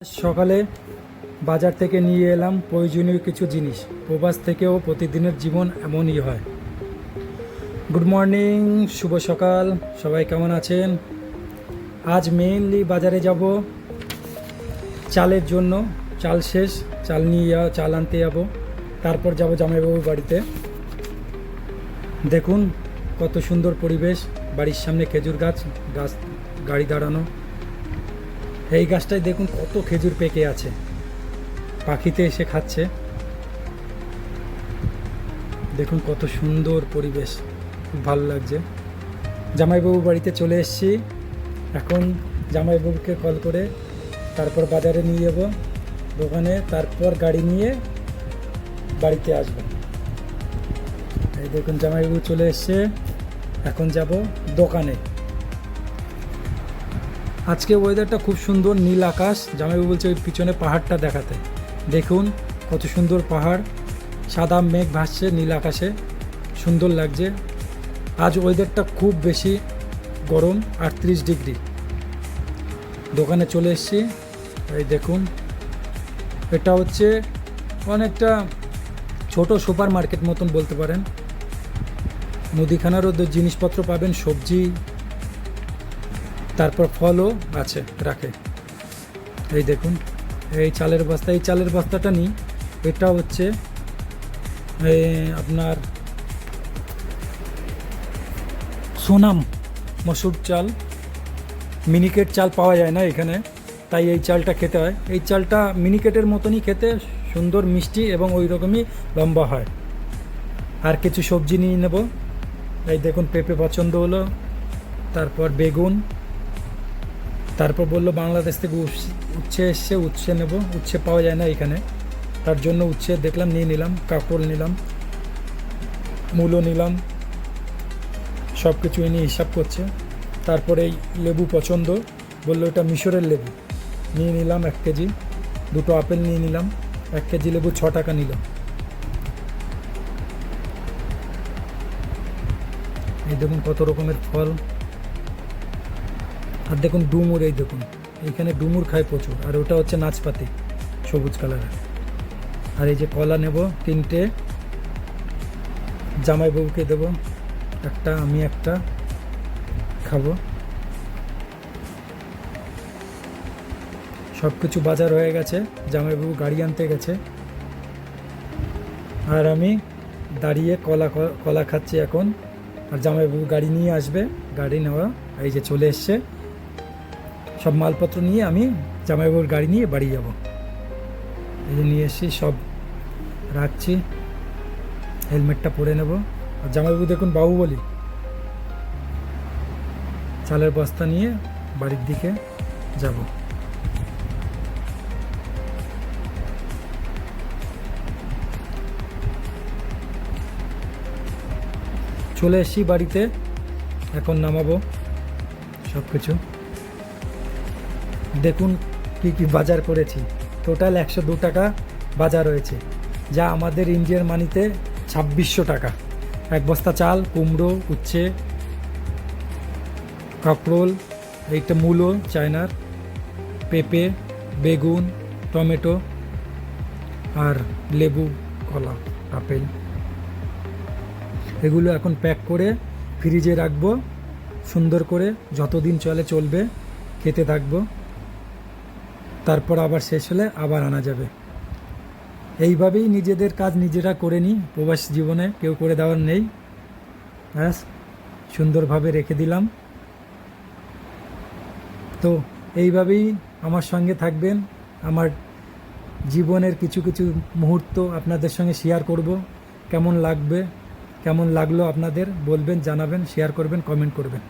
সকালে বাজার থেকে নিয়ে এলাম প্রয়োজনীয় কিছু জিনিস। প্রবাস থেকেও প্রতিদিনের জীবন এমনই হয়। গুড মর্নিং, শুভ সকাল, সবাই কেমন আছেন? আজ মেইনলি বাজারে যাব চালের জন্য। চাল শেষ, চাল আনতে যাব। তারপর যাব জামাইবাবুর বাড়িতে। দেখুন কত সুন্দর পরিবেশ, বাড়ির সামনে খেজুর গাছ, গাড়ি দাঁড়ানো। এই গাছটায় দেখুন কত খেজুর পেকে আছে, পাখিতে এসে খাচ্ছে। দেখুন কত সুন্দর পরিবেশ, খুব ভালো লাগছে। জামাইবাবু বাড়িতে চলে এসেছি। এখন জামাইবাবুকে কল করে তারপর বাজারে নিয়ে যাব দোকানে, তারপর গাড়ি নিয়ে বাড়িতে আসবো। এই দেখুন জামাইবাবু চলে এসছে। এখন যাব দোকানে। আজকে ওয়েদারটা খুব সুন্দর, নীল আকাশ। জামাইবাবু বলছে ওই পিছনে পাহাড়টা দেখাতে। দেখুন কত সুন্দর পাহাড়, সাদা মেঘ ভাসছে নীল আকাশে, সুন্দর লাগছে। আজ ওয়েদারটা খুব বেশি গরম, 38 ডিগ্রি। দোকানে চলে এসেছি। এই দেখুন, এটা হচ্ছে অনেকটা ছোট সুপার মার্কেট মতন বলতে পারেন। মুদিখানারও জিনিসপত্র পাবেন, সবজি, তারপর ফলও আছে রাখে। এই দেখুন এই চালের বস্তা, এই চালের বস্তাটা নিই। এটা হচ্ছে আপনার সোনাম মসুর চাল। মিনিকেট চাল পাওয়া যায় না এখানে, তাই এই চালটা খেতে হয়। এই চালটা মিনিকেটের মতনই খেতে, সুন্দর মিষ্টি এবং ওই রকমই লম্বা হয়। আর কিছু সবজি নিয়ে নেব। এই দেখুন পেঁপে পছন্দ হলো, তারপর বেগুন, তারপর বললো বাংলাদেশ থেকে উচ্ছে এসছে, উচ্ছে নেব। উচ্ছে পাওয়া যায় না এখানে, তার জন্য উচ্ছে দেখলাম, নিয়ে নিলাম। কাঁকরোল নিলাম, মূলো নিলাম, সব কিছু এনে হিসাব করছে। তারপরে এই লেবু পছন্দ, বললো এটা মিশরের লেবু, নিয়ে নিলাম 1 কেজি। দুটো আপেল নিয়ে নিলাম, 1 কেজি লেবু 6 টাকা নিল। এই দেখুন কত রকমের ফল। আর দেখুন ডুমুর, এই দেখুন এইখানে ডুমুর খায় প্রচুর। আর ওটা হচ্ছে নাচপাতি, সবুজ কালারের। আর এই যে কলা নেব 3টে, জামাইবাবুকে দেব একটা, আমি একটা খাবো। সব কিছু বাজার হয়ে গেছে, জামাইবাবু গাড়ি আনতে গেছে। আর আমি দাঁড়িয়ে কলা খাচ্ছি এখন। আর জামাইবাবু গাড়ি নিয়ে আসবে, গাড়ি নেওয়া এই যে চলে এসছে। সব মালপত্র নিয়ে আমি জামাইবাবুর গাড়ি নিয়ে বাড়ি যাব। এই যে নিয়ে এসেছি, সব রাখছি। হেলমেটটা পরে নেব। আর জামাইবাবু দেখুন বাহুবলী, চালের বস্তা নিয়ে বাড়ির দিকে যাব। চলে এসেছি বাড়িতে, এখন নামাবো সব কিছু। দেখুন কি কি বাজার করেছি। টোটাল 102 টাকা বাজার হয়েছে, যা আমাদের ইন্ডিয়ান মানিতে 2600 টাকা। 1 বস্তা চাল, কুমড়ো, উচ্ছে, কাঁকরোল, এইটা মূলো চায়নার, পেঁপে, বেগুন, টমেটো, আর লেবু, কলা, আপেল। এগুলো এখন প্যাক করে ফ্রিজে রাখবো সুন্দর করে, যতদিন চলবে, খেতে থাকবো। তারপর আবার শেষ হলে আবার আনা যাবে। এইভাবেই নিজেদের কাজ নিজেরা করে নিই। প্রবাস জীবনে কেউ করে দেওয়ার নেই। ব্যাস সুন্দরভাবে রেখে দিলাম। তো এইভাবেই আমার সঙ্গে থাকবেন। আমার জীবনের কিছু কিছু মুহূর্ত আপনাদের সঙ্গে শেয়ার করব। কেমন লাগলো আপনাদের বলবেন, জানাবেন, শেয়ার করবেন, কমেন্ট করবেন।